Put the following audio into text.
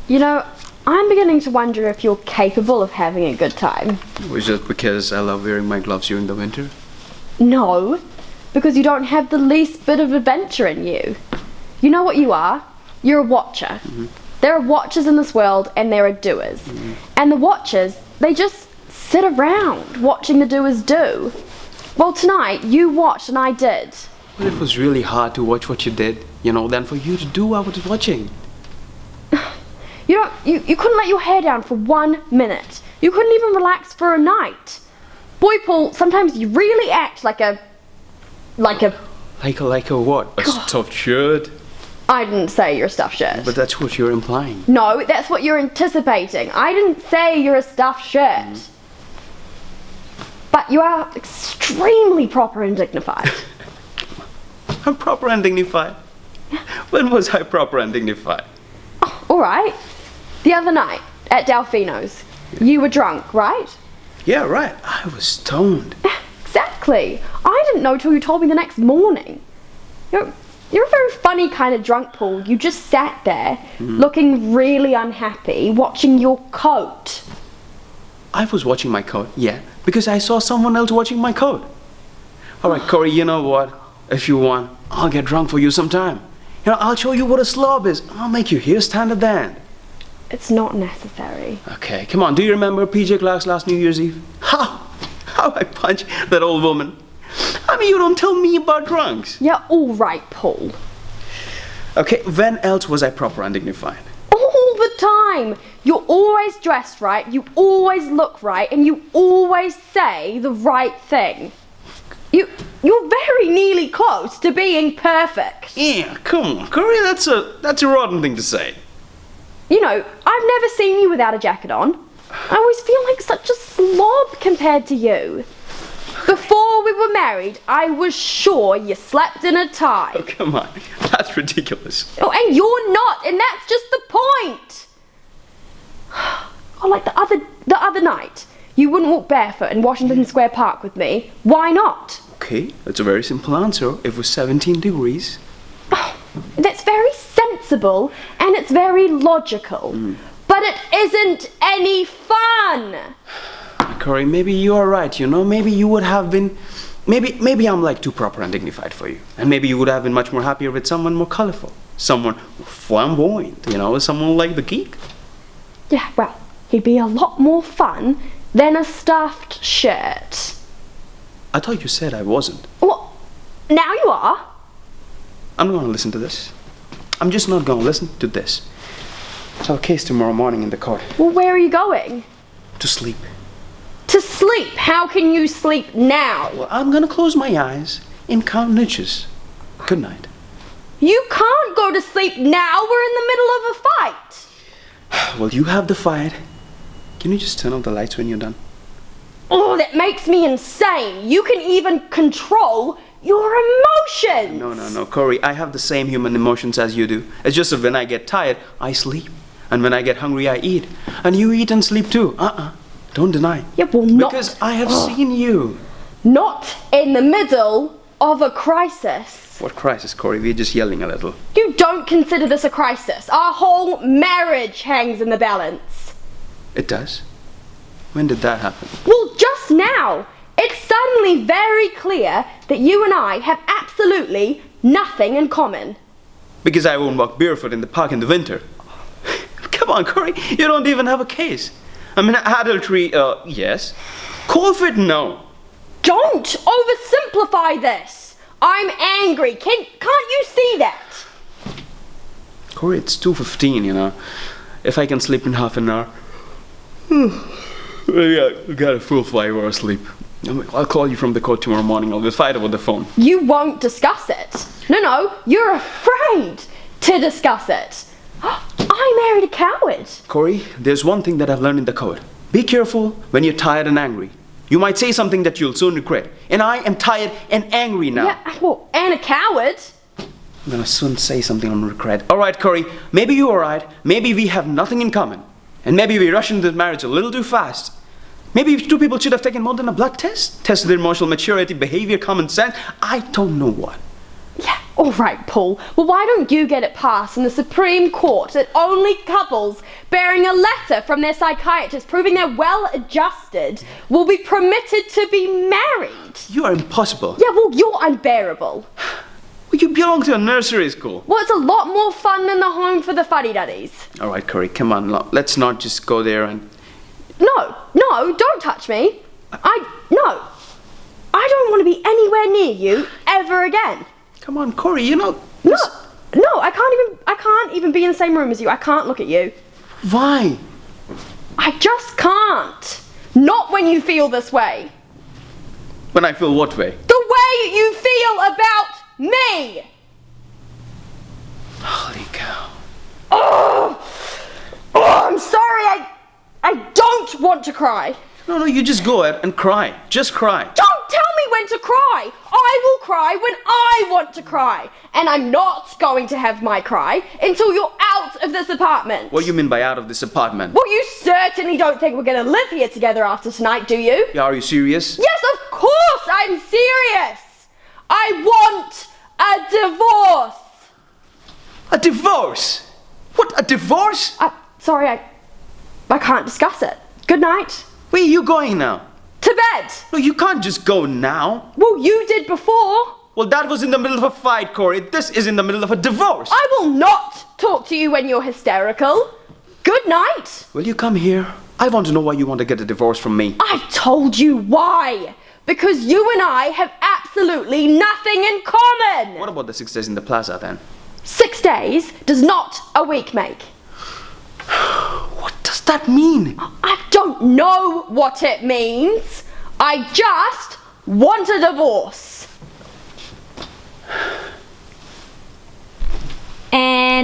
You know, I'm beginning to wonder if you're capable of having a good time. Was it because I love wearing my gloves during the winter? No, because you don't have the least bit of adventure in you. You know what you are? You're a watcher. There are watchers in this world and there are doers. And the watchers, they just sit around watching the doers do. Well, tonight you watched and I did. Well, it was really hard to watch what you did, than for you to do what I was watching. You couldn't let your hair down for 1 minute. You couldn't even relax for a night. Boy, Paul, sometimes you really act like a Like a what? A stuffed shirt? I didn't say you're a stuffed shirt. But that's what you're implying. No, that's what you're anticipating. I didn't say you're a stuffed shirt. But you are extremely proper and dignified. I'm proper and dignified? When was I proper and dignified? Oh, all right. The other night at Delfino's, you were drunk, right? Yeah, right. I was stoned. Exactly. I didn't know till you told me the next morning. You're a very funny kind of drunk, Paul. You just sat there, looking really unhappy, watching your coat. I was watching my coat, yeah, because I saw someone else watching my coat. All right, Corey, you know what? If you want, I'll get drunk for you sometime. I'll show you what a slob is. I'll make you hair stand at the end. It's not necessary. Okay, come on. Do you remember PJ Clark's last New Year's Eve? How I punched that old woman. I mean, you don't tell me about drunks. Yeah, all right, Paul. Okay, when else was I proper and dignified? All the time. You're always dressed right, you always look right, and you always say the right thing. You're very nearly close to being perfect. Yeah, come on, Corey, that's a rotten thing to say. I've never seen you without a jacket on. I always feel like such a slob compared to you. Before we were married, I was sure you slept in a tie. Oh, come on. That's ridiculous. Oh, and you're not, and that's just the point. Oh, like the other night. You wouldn't walk barefoot in Washington Square Park with me. Why not? Okay, that's a very simple answer. It was 17 degrees. Oh, that's very sensible, and it's very logical. But it isn't any fun. Corey, maybe you are right, Maybe you would have been... Maybe I'm like too proper and dignified for you. And maybe you would have been much more happier with someone more colorful. Someone flamboyant, someone like the geek. Yeah, well, he'd be a lot more fun than a stuffed shirt. I thought you said I wasn't. Well, now you are. I'm not going to listen to this. I'm just not going to listen to this. I have a case tomorrow morning in the court. Well, where are you going? To sleep. To sleep? How can you sleep now? Well, I'm going to close my eyes and count niches. Good night. You can't go to sleep now. We're in the middle of a fight. Well, you have the fight. Can you just turn off the lights when you're done? Oh, that makes me insane. You can even control your emotions. No, Corey. I have the same human emotions as you do. It's just that when I get tired, I sleep. And when I get hungry, I eat. And you eat and sleep too. Don't deny. Yeah, well, not... Because I have seen you. Not in the middle of a crisis. What crisis, Corey? We're just yelling a little. You don't consider this a crisis. Our whole marriage hangs in the balance. It does? When did that happen? Well, just now. It's suddenly very clear that you and I have absolutely nothing in common. Because I won't walk barefoot in the park in the winter. Come on, Corey. You don't even have a case. I mean, adultery, yes. Cold feet, no. Don't oversimplify this. I'm angry. Can't you see that? Corey, it's 2:15, If I can sleep in half an hour. Yeah, I got a full 5 hours sleep. I'll call you from the court tomorrow morning. I'll fight over the phone. You won't discuss it. No, you're afraid to discuss it. I married a coward. Corey, there's one thing that I've learned in the code. Be careful when you're tired and angry. You might say something that you'll soon regret. And I am tired and angry now. Yeah, well, and a coward. I'm gonna soon say something I'm gonna regret. All right, Corey, maybe you're right. Maybe we have nothing in common. And maybe we rushed into the marriage a little too fast. Maybe two people should have taken more than a blood test. Tested their emotional maturity, behavior, common sense. I don't know what. Yeah, All right, Paul. Well, why don't you get it passed in the Supreme Court that only couples bearing a letter from their psychiatrist proving they're well-adjusted will be permitted to be married? You are impossible. Yeah, well, you're unbearable. Well, you belong to a nursery school. Well, it's a lot more fun than the home for the fuddy-duddies. All right, Corey, come on. Let's not just go there and... No, don't touch me. No. I don't want to be anywhere near you ever again. Come on, Corey, you know... No, I can't even be in the same room as you. I can't look at you. Why? I just can't. Not when you feel this way. When I feel what way? The way you feel about me. Holy cow. Oh, I'm sorry. I don't want to cry. No, you just go ahead and cry. Just cry. Don't tell me when to cry. I will cry when I want to cry. And I'm not going to have my cry until you're out of this apartment. What do you mean by out of this apartment? Well, you certainly don't think we're going to live here together after tonight, do you? Yeah, are you serious? Yes, of course I'm serious. I want a divorce. A divorce? What, a divorce? Sorry, I can't discuss it. Good night. Where are you going now? To bed. No, you can't just go now. Well, you did before. Well, that was in the middle of a fight, Corey. This is in the middle of a divorce. I will not talk to you when you're hysterical. Good night. Will you come here? I want to know why you want to get a divorce from me. I told you why. Because you and I have absolutely nothing in common. What about the 6 days in the plaza then? 6 days does not a week make. What does that mean? I don't know what it means. I just want a divorce. And